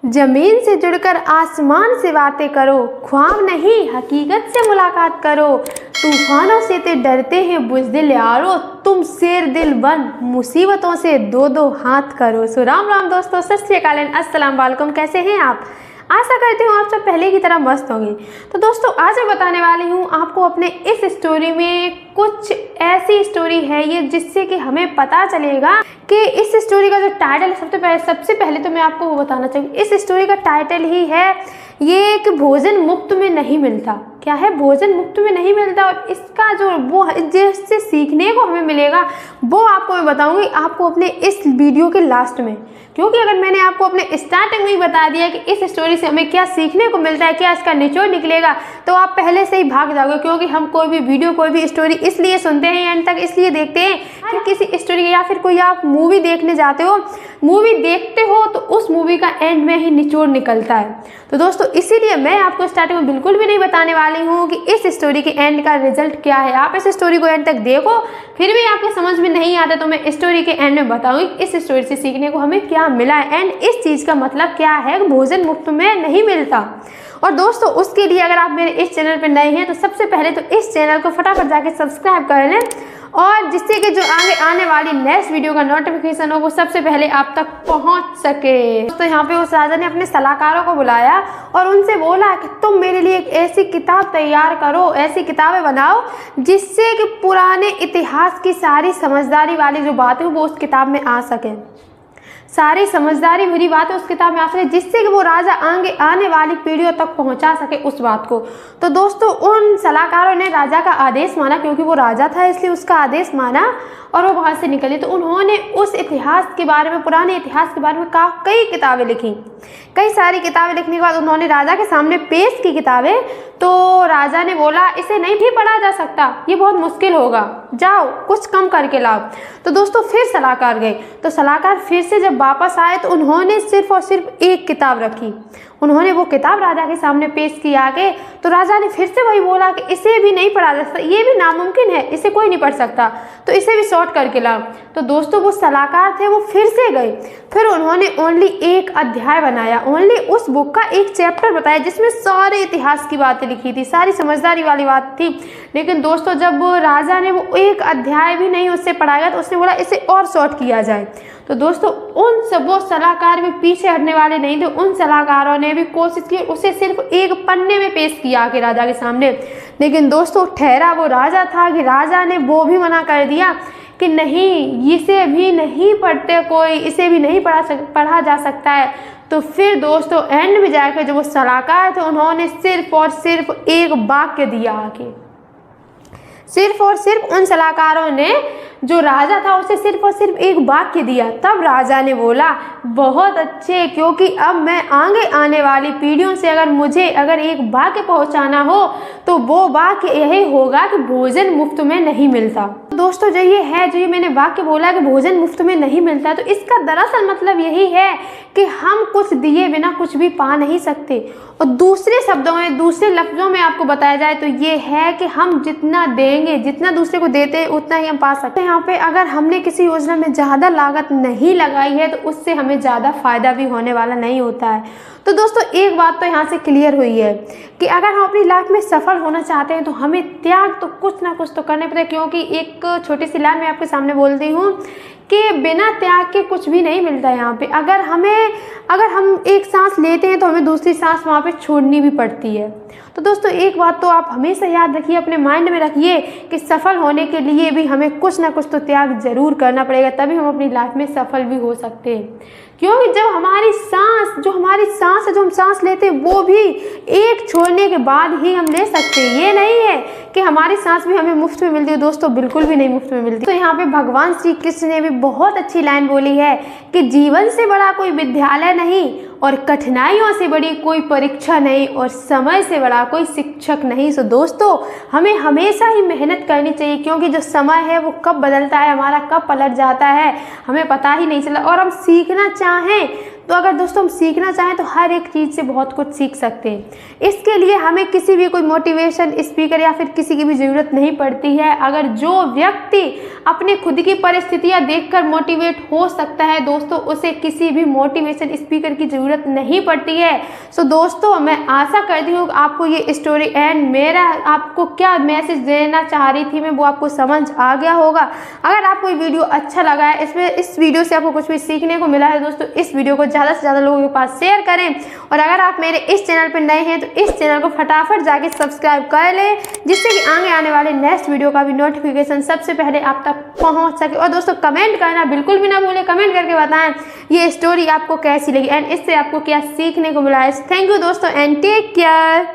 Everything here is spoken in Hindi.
जमीन से जुड़कर आसमान से बातें करो, ख्वाब नहीं हकीकत से मुलाकात करो। तूफानों से ते डरते हैं बुज़दिल यारो, तुम शेर दिल बन मुसीबतों से दो दो हाथ करो। सो राम राम दोस्तों, सत श्री अकाल, अस्सलाम वालेकुम। कैसे हैं आप? आशा करती हूँ आप सब पहले की तरह मस्त होंगे। तो दोस्तों आज मैं बताने वाली हूँ आपको अपने इस स्टोरी में कुछ ऐसी स्टोरी है ये जिससे कि हमें पता चलेगा कि इस स्टोरी का जो टाइटल है, सबसे पहले तो मैं आपको वो बताना चाहूँगी। इस स्टोरी का टाइटल ही है ये कि भोजन मुफ्त में नहीं मिलता। क्या है? भोजन मुफ्त में नहीं मिलता। और इसका जो वो जिससे सीखने को हमें मिलेगा वो आपको मैं बताऊंगी आपको अपने इस वीडियो के लास्ट में। क्योंकि अगर मैंने आपको अपने स्टार्टिंग में ही बता दिया कि इस स्टोरी से हमें क्या सीखने को मिलता है, क्या इसका निचोड़ निकलेगा, तो आप पहले से ही भाग जाओगे। क्योंकि हम कोई भी वीडियो, कोई भी स्टोरी इसलिए सुनते हैं, एंड तक इसलिए देखते हैं कि किसी स्टोरी या फिर कोई आप मूवी देखने जाते हो, मूवी देखते हो तो उस मूवी का एंड में ही निचोड़ निकलता है। तो दोस्तों इसीलिए मैं आपको स्टार्टिंग में बिल्कुल भी नहीं बताने वाली हूँ कि इस स्टोरी के एंड का रिजल्ट क्या है। आप इस स्टोरी को एंड तक देखो, फिर भी आपके समझ में नहीं आता तो मैं स्टोरी के एंड में बताऊंगी इस स्टोरी से सीखने को हमें क्या मिला है, एंड इस चीज़ का मतलब क्या है कि भोजन मुफ्त में नहीं मिलता। और दोस्तों उसके लिए अगर आप मेरे इस चैनल पर नए हैं तो सबसे पहले तो इस चैनल को फटाफट जाके सब्सक्राइब कर लें, और जिससे कि जो आगे आने वाली नेक्स्ट वीडियो का नोटिफिकेशन हो वो सबसे पहले आप तक पहुंच सके। तो यहाँ पे उस राजा ने अपने सलाहकारों को बुलाया और उनसे बोला कि तुम मेरे लिए एक ऐसी किताब तैयार करो, ऐसी किताबें बनाओ जिससे कि पुराने इतिहास की सारी समझदारी वाली जो बातें वो उस किताब में आ सके, सारी समझदारी भरी बातें उस किताब में आ सके, जिससे कि वो राजा आने वाली पीढ़ियों तक पहुंचा सके उस बात को। तो दोस्तों उन सलाहकारों ने राजा का आदेश माना, क्योंकि वो राजा था इसलिए उसका आदेश माना, और वो वहाँ से निकले। तो उन्होंने उस इतिहास के बारे में, पुराने इतिहास के बारे में कई किताबें लिखी। कई सारी किताबें लिखने के बाद उन्होंने राजा के सामने पेश की किताबें। तो राजा ने बोला इसे नहीं पढ़ा जा सकता, ये बहुत मुश्किल होगा, जाओ कुछ कम करके लाओ। तो दोस्तों फिर सलाहकार गए। तो सलाहकार फिर से जब वापस आए तो उन्होंने सिर्फ और सिर्फ एक किताब रखी। उन्होंने वो किताब राजा के सामने पेश की आगे। तो राजा ने फिर से वही बोला कि इसे भी नहीं पढ़ा जा सकता, ये भी नामुमकिन है, इसे कोई नहीं पढ़ सकता, तो इसे भी शॉर्ट करके लाओ। तो दोस्तों वो सलाहकार थे वो फिर से गए। फिर उन्होंने ओनली एक अध्याय बनाया, ओनली उस बुक का एक चैप्टर बताया जिसमें सारे इतिहास की बातें लिखी थी, सारी समझदारी वाली बात थी। लेकिन दोस्तों जब राजा ने वो एक अध्याय भी नहीं उससे पढ़ाया गया तो उसने बोला इसे और शॉर्ट किया जाए। तो दोस्तों वो सलाहकार भी पीछे हटने वाले नहीं थे। उन सलाहकारों ने भी कोशिश की उसे सिर्फ एक पन्ने में पेश किया के राजा के सामने। लेकिन दोस्तों ठहरा वो राजा था कि राजा ने वो भी मना कर दिया कि नहीं, इसे भी नहीं पढ़ते कोई, इसे भी नहीं पढ़ा जा सकता है। तो फिर दोस्तों एंड में जाकर जो वो सलाहकार थे उन्होंने सिर्फ और सिर्फ एक वाक्य दिया आके। सिर्फ और सिर्फ उन सलाहकारों ने जो राजा था उसे सिर्फ और सिर्फ एक वाक्य दिया। तब राजा ने बोला बहुत अच्छे, क्योंकि अब मैं आगे आने वाली पीढ़ियों से अगर एक वाक्य पहुंचाना हो तो वो वाक्य यही होगा कि भोजन मुफ्त में नहीं मिलता। दोस्तों जो ये मैंने वाक्य बोला कि भोजन मुफ्त में नहीं मिलता, तो इसका दरअसल मतलब यही है कि हम कुछ दिए बिना कुछ भी पा नहीं सकते। और दूसरे शब्दों में, दूसरे लफ्जों में आपको बताया जाए तो ये है कि हम जितना देंगे, जितना दूसरे को देते हैं उतना ही हम पा सकते हैं। यहाँ पे अगर हमने किसी योजना में ज़्यादा लागत नहीं लगाई है तो उससे हमें ज़्यादा फायदा भी होने वाला नहीं होता है। तो दोस्तों एक बात तो यहाँ से क्लियर हुई है कि अगर हम अपनी लाइफ में सफल होना चाहते हैं तो हमें त्याग तो कुछ ना कुछ तो करने पड़े। क्योंकि एक छोटी सी लाइन मैं आपके सामने बोलती हूँ कि बिना त्याग के कुछ भी नहीं मिलता है। यहाँ पे अगर हम एक सांस लेते हैं तो हमें दूसरी सांस वहाँ पे छोड़नी भी पड़ती है। तो दोस्तों एक बात तो आप हमेशा याद रखिए, अपने माइंड में रखिए कि सफल होने के लिए भी हमें कुछ ना कुछ तो त्याग जरूर करना पड़ेगा, तभी हम अपनी लाइफ में सफल भी हो सकते हैं। क्योंकि जब हमारी सांस है, जो हम सांस लेते हैं वो भी एक छोड़ने के बाद ही हम ले सकते हैं। ये नहीं है कि हमारी सांस भी हमें मुफ्त में मिलती है। दोस्तों बिल्कुल भी नहीं मुफ्त में मिलती। तो यहाँ पे भगवान श्री कृष्ण ने भी बहुत अच्छी लाइन बोली है कि जीवन से बड़ा कोई विद्यालय नहीं, और कठिनाइयों से बड़ी कोई परीक्षा नहीं, और समय से बड़ा कोई शिक्षक नहीं। सो दोस्तों हमें हमेशा ही मेहनत करनी चाहिए, क्योंकि जो समय है वो कब बदलता है, हमारा कब पलट जाता है हमें पता ही नहीं चला। और हम सीखना चाहें तो अगर दोस्तों हम सीखना चाहें तो हर एक चीज़ से बहुत कुछ सीख सकते हैं। इसके लिए हमें किसी भी कोई मोटिवेशन स्पीकर या फिर किसी की भी ज़रूरत नहीं पड़ती है। अगर जो व्यक्ति अपने खुद की परिस्थितियां देखकर मोटिवेट हो सकता है दोस्तों, उसे किसी भी मोटिवेशन स्पीकर की ज़रूरत नहीं पड़ती है। सो दोस्तों, मैं आशा करती हूँ आपको ये स्टोरी एंड मेरा आपको क्या मैसेज देना चाह रही थी मैं वो आपको समझ आ गया होगा। अगर आपको ये वीडियो अच्छा लगा है, इस वीडियो से आपको कुछ भी सीखने को मिला है दोस्तों, इस वीडियो को ज़्यादा से ज़्यादा लोगों के पास शेयर करें। और अगर आप मेरे इस चैनल पर नए हैं तो इस चैनल को फटाफट जाके सब्सक्राइब कर लें, जिससे कि आगे आने वाले नेक्स्ट वीडियो का भी नोटिफिकेशन सबसे पहले आप तक पहुंच सके। और दोस्तों, कमेंट करना बिल्कुल भी ना भूलें, कमेंट करके बताएं ये स्टोरी आपको कैसी लगी एंड इससे आपको क्या सीखने को मिला है। थैंक यू दोस्तों एंड टेक केयर।